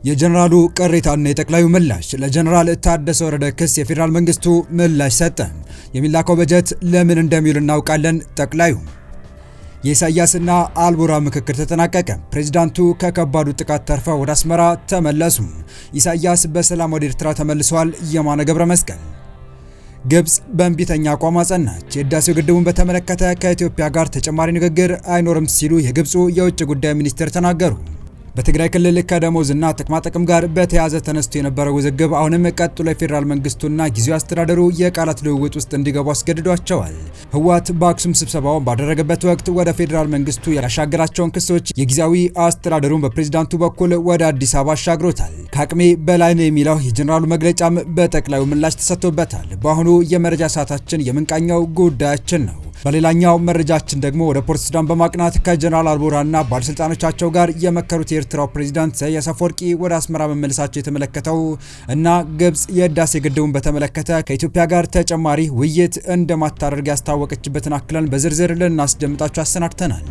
የጀነራሉ ቅሬታና የጠቅላዩ ምላሽ። ለጀነራል ታደሰ ወረደ ክስ የፌዴራል መንግስቱ ምላሽ ሰጠ። የሚላከው በጀት ለምን እንደሚውል እናውቃለን። ጠቅላዩ የኢሳያስና አልቡራ ምክክር ተጠናቀቀ። ፕሬዝዳንቱ ከከባዱ ጥቃት ተርፈው ወደ አስመራ ተመለሱ። ኢሳያስ በሰላም ወደ ኤርትራ ተመልሷል። የማነ ገብረ መስቀል ግብጽ በእንቢተኛ አቋም ጸናች። የህዳሴው ግድቡን በተመለከተ ከኢትዮጵያ ጋር ተጨማሪ ንግግር አይኖርም ሲሉ የግብፁ የውጭ ጉዳይ ሚኒስትር ተናገሩ። በትግራይ ክልል ከደሞዝና ጥቅማጥቅም ጋር በተያያዘ ተነስቶ የነበረው ውዝግብ አሁንም ቀጥሎ የፌዴራል መንግስቱና ጊዜያዊ አስተዳደሩ የቃላት ልውውጥ ውስጥ እንዲገቡ አስገድዷቸዋል። ህወሓት በአክሱም ስብሰባውን ባደረገበት ወቅት ወደ ፌዴራል መንግስቱ ያሻገራቸውን ክሶች የጊዜያዊ አስተዳደሩን በፕሬዝዳንቱ በኩል ወደ አዲስ አበባ አሻግሮታል። ከአቅሜ በላይ ነው የሚለው የጀነራሉ መግለጫም በጠቅላዩ ምላሽ ተሰጥቶበታል። በአሁኑ የመረጃ ሰዓታችን የምንቃኘው ጉዳያችን ነው። በሌላኛው መረጃችን ደግሞ ወደ ፖርት ሱዳን በማቅናት ከጀነራል አልቡርሃንና ባለስልጣኖቻቸው ጋር የመከሩት የኤርትራው ፕሬዝዳንት ኢሳያስ አፈወርቂ ወደ አስመራ መመለሳቸው የተመለከተው እና ግብጽ የህዳሴ ግድቡን በተመለከተ ከኢትዮጵያ ጋር ተጨማሪ ውይይት እንደማታደርግ ያስታወቀችበትን አክለን በዝርዝር ልናስደምጣችሁ አሰናድተናል።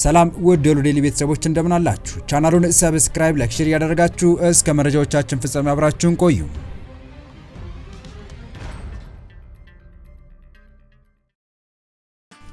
ሰላም ውድ የሉል ዴይሊ ቤተሰቦች እንደምን አላችሁ? ቻናሉን ሰብስክራይብ፣ ላይክ፣ ሼር ያደረጋችሁ እስከ መረጃዎቻችን ፍጻሜ አብራችሁን ቆዩ።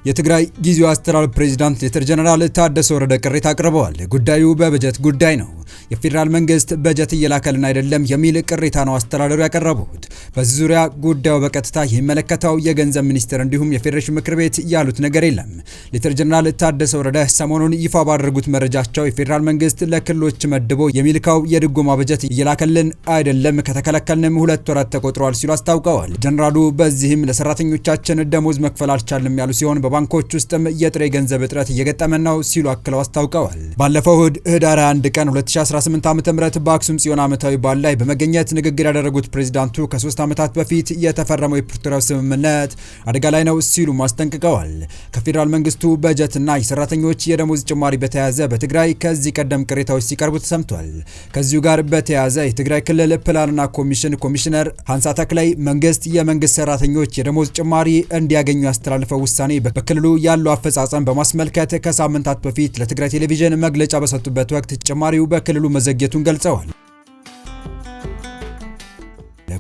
የትግራይ ጊዜያዊ አስተዳደር ፕሬዝዳንት ሌተር ጀነራል ታደሰ ወረደ ቅሬታ አቅርበዋል። ጉዳዩ በበጀት ጉዳይ ነው፣ የፌዴራል መንግስት በጀት እየላከልን አይደለም የሚል ቅሬታ ነው አስተዳደሩ ያቀረቡት። በዚህ ዙሪያ ጉዳዩ በቀጥታ የሚመለከተው የገንዘብ ሚኒስቴር እንዲሁም የፌዴሬሽን ምክር ቤት ያሉት ነገር የለም። ሌተር ጀነራል ታደሰ ወረደ ሰሞኑን ይፋ ባደረጉት መረጃቸው የፌዴራል መንግስት ለክልሎች መድቦ የሚልካው የድጎማ በጀት እየላከልን አይደለም፣ ከተከለከልንም 2 ወራት ተቆጥረዋል ሲሉ አስታውቀዋል። ጀነራሉ በዚህም ለሰራተኞቻችን ደሞዝ መክፈል አልቻልንም ያሉ ሲሆን ባንኮች ውስጥም የጥሬ ገንዘብ እጥረት እየገጠመን ነው ሲሉ አክለው አስታውቀዋል። ባለፈው ህዳር 1 ቀን 2018 ዓ.ም በአክሱም ጽዮን ዓመታዊ በዓል ላይ በመገኘት ንግግር ያደረጉት ፕሬዝዳንቱ ከ3 ዓመታት በፊት የተፈረመው የፕሪቶሪያው ስምምነት አደጋ ላይ ነው ሲሉ አስጠንቅቀዋል። ከፌዴራል መንግስቱ በጀትና የሰራተኞች የደሞዝ ጭማሪ በተያያዘ በትግራይ ከዚህ ቀደም ቅሬታዎች ሲቀርቡ ተሰምቷል። ከዚሁ ጋር በተያያዘ የትግራይ ክልል ፕላንና ኮሚሽን ኮሚሽነር ሀንሳ ተክላይ መንግስት የመንግስት ሰራተኞች የደሞዝ ጭማሪ እንዲያገኙ ያስተላልፈው ውሳኔ በክልሉ ያለው አፈጻጸም በማስመልከት ከሳምንታት በፊት ለትግራይ ቴሌቪዥን መግለጫ በሰጡበት ወቅት ጭማሪው በክልሉ መዘግየቱን ገልጸዋል።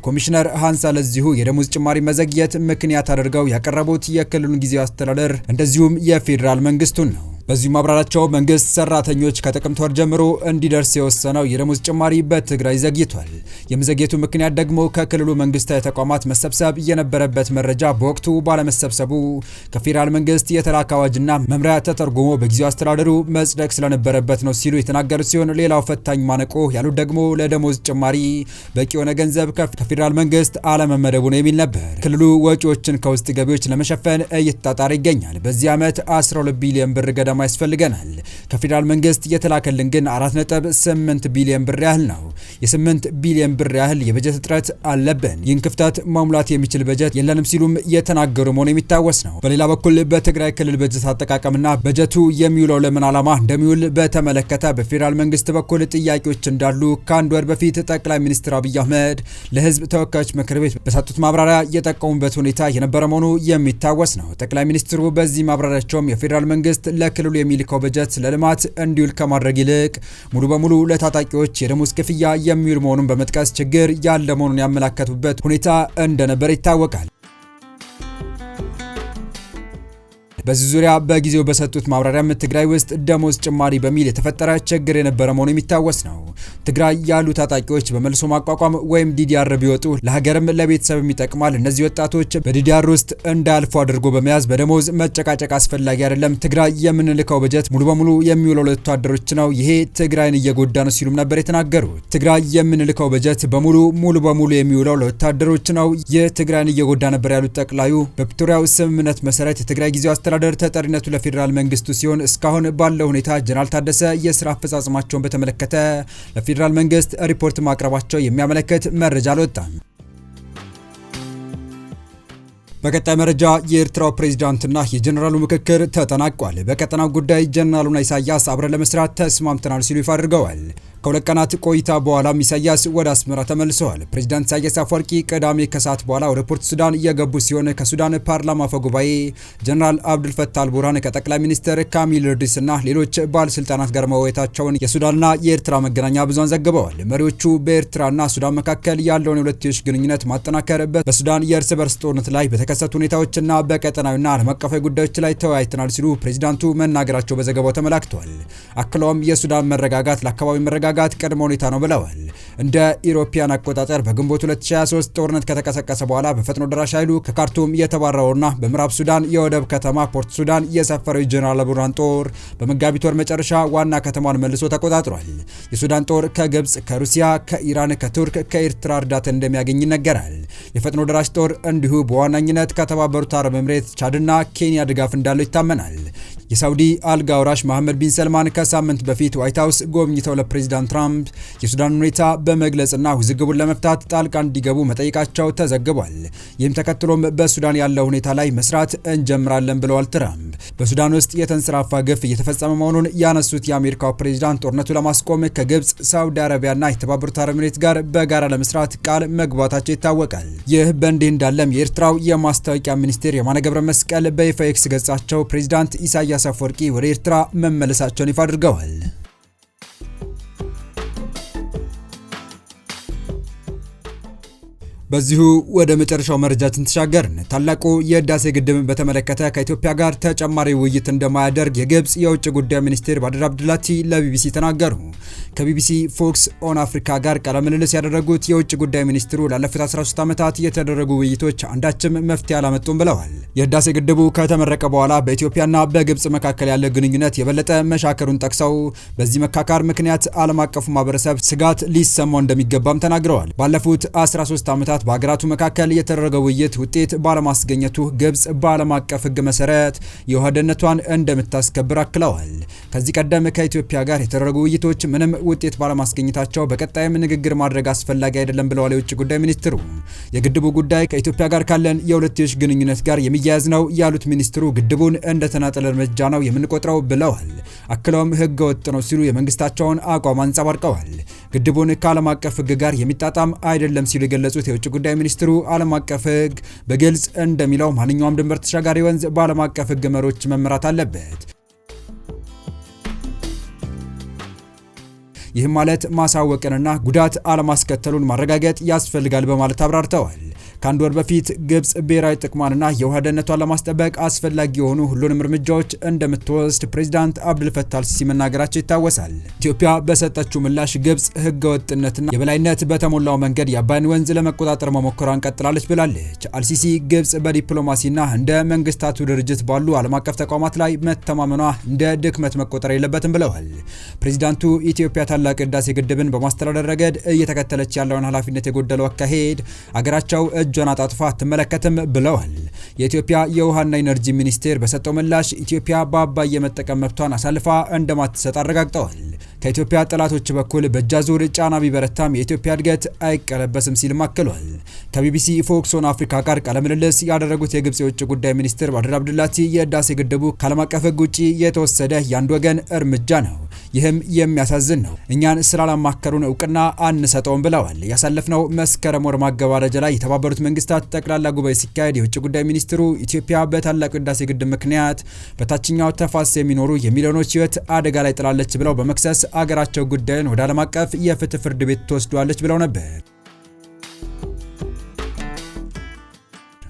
ኮሚሽነር ሀንሳ ለዚሁ የደሞዝ ጭማሪ መዘግየት ምክንያት አድርገው ያቀረቡት የክልሉን ጊዜያዊ አስተዳደር እንደዚሁም የፌዴራል መንግስቱን ነው። በዚሁ ማብራሪያቸው መንግስት ሰራተኞች ከጥቅምት ወር ጀምሮ እንዲደርስ የወሰነው የደሞዝ ጭማሪ በትግራይ ዘግይቷል። የመዘግየቱ ምክንያት ደግሞ ከክልሉ መንግስታዊ ተቋማት መሰብሰብ የነበረበት መረጃ በወቅቱ ባለመሰብሰቡ ከፌዴራል መንግስት የተላከ አዋጅና መምሪያ ተተርጉሞ በጊዜያዊ አስተዳደሩ መጽደቅ ስለነበረበት ነው ሲሉ የተናገሩት ሲሆን ሌላው ፈታኝ ማነቆ ያሉት ደግሞ ለደሞዝ ጭማሪ በቂ የሆነ ገንዘብ ከፌዴራል መንግስት አለመመደቡ ነው የሚል ነበር። ክልሉ ወጪዎችን ከውስጥ ገቢዎች ለመሸፈን እየተጣጣረ ይገኛል። በዚህ ዓመት 12 ቢሊዮን ብር ገደማ ያስፈልገናል። ከፌዴራል መንግስት የተላከልን ግን 4.8 ቢሊዮን ብር ያህል ነው። የ8 ቢሊዮን ብር ያህል የበጀት እጥረት አለብን። ይህን ክፍተት መሙላት የሚችል በጀት የለንም ሲሉም የተናገሩ መሆኑ የሚታወስ ነው። በሌላ በኩል በትግራይ ክልል በጀት አጠቃቀምና በጀቱ የሚውለው ለምን ዓላማ እንደሚውል በተመለከተ በፌዴራል መንግስት በኩል ጥያቄዎች እንዳሉ ከአንድ ወር በፊት ጠቅላይ ሚኒስትር አብይ አህመድ ለህዝብ ተወካዮች ምክር ቤት በሰጡት ማብራሪያ የጠቀሙበት ሁኔታ የነበረ መሆኑ የሚታወስ ነው። ጠቅላይ ሚኒስትሩ በዚህ ማብራሪያቸውም የፌዴራል መንግስት ለክልሉ የሚልከው በጀት ለልማት እንዲውል ከማድረግ ይልቅ ሙሉ በሙሉ ለታጣቂዎች የደሞዝ ክፍያ የሚውል መሆኑን በመጥቀስ ችግር ያለ መሆኑን ያመላከቱበት ሁኔታ እንደነበር ይታወቃል። በዚህ ዙሪያ በጊዜው በሰጡት ማብራሪያም ትግራይ ውስጥ ደሞዝ ጭማሪ በሚል የተፈጠረ ችግር የነበረ መሆኑ የሚታወስ ነው። ትግራይ ያሉ ታጣቂዎች በመልሶ ማቋቋም ወይም ዲዲአር ቢወጡ ለሀገርም ለቤተሰብም ይጠቅማል። እነዚህ ወጣቶች በዲዲአር ውስጥ እንዳያልፉ አድርጎ በመያዝ በደሞዝ መጨቃጨቅ አስፈላጊ አይደለም። ትግራይ የምንልከው በጀት ሙሉ በሙሉ የሚውለው ለወታደሮች ነው። ይሄ ትግራይን እየጎዳ ነው ሲሉም ነበር የተናገሩት። ትግራይ የምንልከው በጀት ሙሉ በሙሉ የሚውለው ለወታደሮች ነው። ይህ ትግራይን እየጎዳ ነበር ያሉት ጠቅላዩ በፕሪቶሪያው ስምምነት መሰረት የትግራይ ጊዜያዊ አስተዳደር ተጠሪነቱ ለፌዴራል መንግስቱ ሲሆን እስካሁን ባለው ሁኔታ ጀነራል ታደሰ የስራ አፈጻጸማቸውን በተመለከተ ለፌዴራል መንግስት ሪፖርት ማቅረባቸው የሚያመለክት መረጃ አልወጣም። በቀጣይ መረጃ የኤርትራው ፕሬዝዳንትና የጀነራሉ ምክክር ተጠናቋል። በቀጠናው ጉዳይ ጀነራሉና ኢሳያስ አብረን ለመስራት ተስማምተናል ሲሉ ይፋ አድርገዋል። ከሁለት ቀናት ቆይታ በኋላም ኢሳያስ ወደ አስመራ ተመልሰዋል። ፕሬዚዳንት ኢሳያስ አፈወርቂ ቅዳሜ ከሰዓት በኋላ ወደ ፖርት ሱዳን የገቡ ሲሆን ከሱዳን ፓርላማ አፈ ጉባኤ ጀነራል አብዱልፈታህ አልቡርሃን ከጠቅላይ ሚኒስትር ካሚል ኢድሪስና ሌሎች ባለስልጣናት ጋር መወያየታቸውን የሱዳንና የኤርትራ መገናኛ ብዙሃን ዘግበዋል። መሪዎቹ በኤርትራና ሱዳን መካከል ያለውን የሁለትዮሽ ግንኙነት ማጠናከር፣ በሱዳን የእርስ በርስ ጦርነት ላይ በተከሰቱ ሁኔታዎችና በቀጠናዊና ዓለም አቀፋዊ ጉዳዮች ላይ ተወያይተናል ሲሉ ፕሬዚዳንቱ መናገራቸው በዘገባው ተመላክቷል። አክለውም የሱዳን መረጋጋት ለአካባቢ መረጋጋት ቅድመ ሁኔታ ነው ብለዋል። እንደ ኢሮፒያን አቆጣጠር በግንቦት 2023 ጦርነት ከተቀሰቀሰ በኋላ በፈጥኖ ደራሽ ኃይሉ ከካርቱም የተባረረውና በምዕራብ ሱዳን የወደብ ከተማ ፖርት ሱዳን የሰፈረው ጀነራል አልቡርሃን ጦር በመጋቢት ወር መጨረሻ ዋና ከተማን መልሶ ተቆጣጥሯል። የሱዳን ጦር ከግብጽ፣ ከሩሲያ፣ ከኢራን፣ ከቱርክ፣ ከኤርትራ እርዳታ እንደሚያገኝ ይነገራል። የፈጥኖ ደራሽ ጦር እንዲሁ በዋናኝነት ከተባበሩት አረብ ኤምሬት፣ ቻድና ኬንያ ድጋፍ እንዳለው ይታመናል። የሳውዲ አልጋ ወራሽ መሐመድ ቢን ሰልማን ከሳምንት በፊት ዋይት ሃውስ ጎብኝተው ለፕሬዚዳንት ትራምፕ የሱዳን ሁኔታ በመግለጽና ውዝግቡን ለመፍታት ጣልቃ እንዲገቡ መጠየቃቸው ተዘግቧል። ይህም ተከትሎም በሱዳን ያለው ሁኔታ ላይ መስራት እንጀምራለን ብለዋል ትራምፕ። በሱዳን ውስጥ የተንሰራፋ ግፍ እየተፈጸመ መሆኑን ያነሱት የአሜሪካው ፕሬዚዳንት ጦርነቱ ለማስቆም ከግብጽ፣ ሳውዲ አረቢያና የተባበሩት አረብ ኤምሬት ጋር በጋራ ለመስራት ቃል መግባታቸው ይታወቃል። ይህ በእንዲህ እንዳለም የኤርትራው የማስታወቂያ ሚኒስቴር የማነ ገብረ መስቀል በይፋ ኤክስ ገጻቸው ፕሬዚዳንት ኢሳያስ አፈወርቂ ወደ ኤርትራ መመለሳቸውን ይፋ አድርገዋል። በዚሁ ወደ መጨረሻው መረጃችን ተሻገርን። ታላቁ የህዳሴ ግድብን በተመለከተ ከኢትዮጵያ ጋር ተጨማሪ ውይይት እንደማያደርግ የግብጽ የውጭ ጉዳይ ሚኒስቴር ባድር አብዱላቲ ለቢቢሲ ተናገሩ። ከቢቢሲ ፎክስ ኦን አፍሪካ ጋር ቃለ ምልልስ ያደረጉት የውጭ ጉዳይ ሚኒስትሩ ላለፉት 13 ዓመታት የተደረጉ ውይይቶች አንዳችም መፍትሄ አላመጡም ብለዋል። የህዳሴ ግድቡ ከተመረቀ በኋላ በኢትዮጵያና በግብጽ መካከል ያለ ግንኙነት የበለጠ መሻከሩን ጠቅሰው በዚህ መካካር ምክንያት ዓለም አቀፉ ማህበረሰብ ስጋት ሊሰማው እንደሚገባም ተናግረዋል። ባለፉት 13 ዓመታት በሀገራቱ መካከል የተደረገው ውይይት ውጤት ባለማስገኘቱ ግብጽ በዓለም አቀፍ ሕግ መሰረት የውሃ ደህንነቷን እንደምታስከብር አክለዋል። ከዚህ ቀደም ከኢትዮጵያ ጋር የተደረጉ ውይይቶች ምንም ውጤት ባለማስገኘታቸው በቀጣይም ንግግር ማድረግ አስፈላጊ አይደለም ብለዋል የውጭ ጉዳይ ሚኒስትሩ። የግድቡ ጉዳይ ከኢትዮጵያ ጋር ካለን የሁለትዮሽ ግንኙነት ጋር የሚያያዝ ነው ያሉት ሚኒስትሩ ግድቡን እንደ ተናጠል እርምጃ ነው የምንቆጥረው ብለዋል። አክለውም ሕገ ወጥ ነው ሲሉ የመንግስታቸውን አቋም አንጸባርቀዋል። ግድቡን ከዓለም አቀፍ ሕግ ጋር የሚጣጣም አይደለም ሲሉ የገለጹት የውጭ ጉዳይ ሚኒስትሩ ዓለም አቀፍ ሕግ በግልጽ እንደሚለው ማንኛውም ድንበር ተሻጋሪ ወንዝ በዓለም አቀፍ ሕግ መሪዎች መመራት አለበት። ይህም ማለት ማሳወቅንና ጉዳት አለማስከተሉን ማረጋገጥ ያስፈልጋል በማለት አብራርተዋል። ከአንድ ወር በፊት ግብጽ ብሔራዊ ጥቅሟንና የውሃ ደህንነቷን ለማስጠበቅ አስፈላጊ የሆኑ ሁሉንም እርምጃዎች እንደምትወስድ ፕሬዚዳንት አብዱልፈታህ አልሲሲ መናገራቸው ይታወሳል። ኢትዮጵያ በሰጠችው ምላሽ ግብጽ ህገ ወጥነትና የበላይነት በተሞላው መንገድ የአባይን ወንዝ ለመቆጣጠር መሞከሯን ቀጥላለች ብላለች። አልሲሲ ግብጽ በዲፕሎማሲና እንደ መንግስታቱ ድርጅት ባሉ ዓለም አቀፍ ተቋማት ላይ መተማመኗ እንደ ድክመት መቆጠር የለበትም ብለዋል። ፕሬዚዳንቱ ኢትዮጵያ ታላቅ ህዳሴ ግድብን በማስተዳደር ረገድ እየተከተለች ያለውን ኃላፊነት የጎደለው አካሄድ አገራቸው እጇን አጣጥፋ አትመለከትም ብለዋል። የኢትዮጵያ የውሃና ኢነርጂ ሚኒስቴር በሰጠው ምላሽ ኢትዮጵያ በአባይ የመጠቀም መብቷን አሳልፋ እንደማትሰጥ አረጋግጠዋል። ከኢትዮጵያ ጠላቶች በኩል በእጃዙር ጫና ቢበረታም የኢትዮጵያ እድገት አይቀለበስም ሲልም አክሏል። ከቢቢሲ ፎክስ ኦን አፍሪካ ጋር ቃለ ምልልስ ያደረጉት የግብጽ የውጭ ጉዳይ ሚኒስትር ባድር አብዱላቲ የህዳሴ ግድቡ ከዓለም አቀፍ ህግ ውጪ የተወሰደ የአንድ ወገን እርምጃ ነው፣ ይህም የሚያሳዝን ነው፣ እኛን ስላላማከሩን እውቅና አንሰጠውም ብለዋል። ያሳለፍነው መስከረም ወር ማገባደጃ ላይ የተባበሩት መንግስታት ጠቅላላ ጉባኤ ሲካሄድ የውጭ ጉዳይ ሚኒስትሩ ኢትዮጵያ በታላቁ ህዳሴ ግድብ ምክንያት በታችኛው ተፋሰስ የሚኖሩ የሚሊዮኖች ህይወት አደጋ ላይ ጥላለች ብለው በመክሰስ አገራቸው ጉዳዩን ወደ ዓለም አቀፍ የፍትህ ፍርድ ቤት ትወስዷለች ብለው ነበር።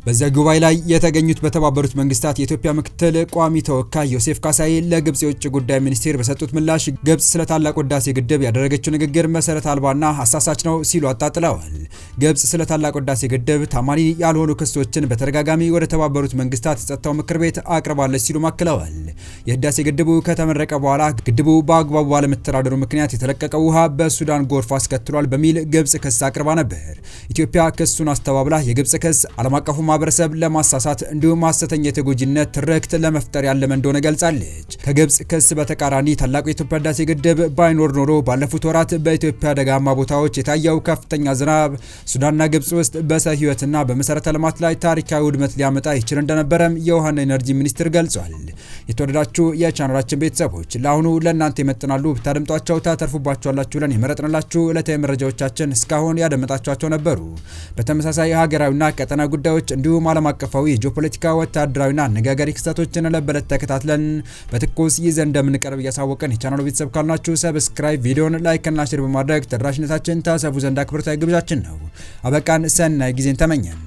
በዚያ ጉባኤ ላይ የተገኙት በተባበሩት መንግስታት የኢትዮጵያ ምክትል ቋሚ ተወካይ ዮሴፍ ካሳይ ለግብጽ የውጭ ጉዳይ ሚኒስቴር በሰጡት ምላሽ ግብጽ ስለ ታላቁ ህዳሴ ግድብ ያደረገችው ንግግር መሰረት አልባና አሳሳች ነው ሲሉ አጣጥለዋል። ግብጽ ስለ ታላቁ ህዳሴ ግድብ ታማኒ ያልሆኑ ክሶችን በተደጋጋሚ ወደ ተባበሩት መንግስታት የጸጥታው ምክር ቤት አቅርባለች ሲሉ አክለዋል። የህዳሴ ግድቡ ከተመረቀ በኋላ ግድቡ በአግባቡ ባለመተዳደሩ ምክንያት የተለቀቀው ውሃ በሱዳን ጎርፍ አስከትሏል በሚል ግብጽ ክስ አቅርባ ነበር። ኢትዮጵያ ክሱን አስተባብላ የግብጽ ክስ ዓለም አቀፉ ማህበረሰብ ለማሳሳት እንዲሁም ሐሰተኛ የተጎጂነት ትርክት ለመፍጠር ያለመ እንደሆነ ገልጻለች። ከግብጽ ክስ በተቃራኒ ታላቁ የኢትዮጵያ ህዳሴ ግድብ ባይኖር ኖሮ ባለፉት ወራት በኢትዮጵያ ደጋማ ቦታዎች የታየው ከፍተኛ ዝናብ ሱዳንና ግብጽ ውስጥ በሰው ህይወትና በመሰረተ ልማት ላይ ታሪካዊ ውድመት ሊያመጣ ይችል እንደነበረም የውሃና ኢነርጂ ሚኒስትር ገልጿል። የተወደዳችሁ የቻናላችን ቤተሰቦች ለአሁኑ ለእናንተ ይመጥናሉ ብታደምጧቸው ታተርፉባቸዋላችሁ ብለን የመረጥንላችሁ ዕለታዊ መረጃዎቻችን እስካሁን ያደመጣችኋቸው ነበሩ። በተመሳሳይ ሀገራዊና ቀጠናዊ ጉዳዮች እንዲሁም ዓለም አቀፋዊ ጂኦፖለቲካ፣ ወታደራዊና አነጋጋሪ ክስተቶችን ለበለት ተከታትለን በትኩስ ይዘን እንደምንቀርብ እያሳወቀን የቻናሉ ቤተሰብ ካልናችሁ ሰብስክራይብ፣ ቪዲዮን ላይክ እና ሼር በማድረግ ተደራሽነታችን ታሰፉ ዘንድ አክብሮታዊ ግብዣችን ነው። አበቃን። ሰናይ ጊዜን ተመኘን።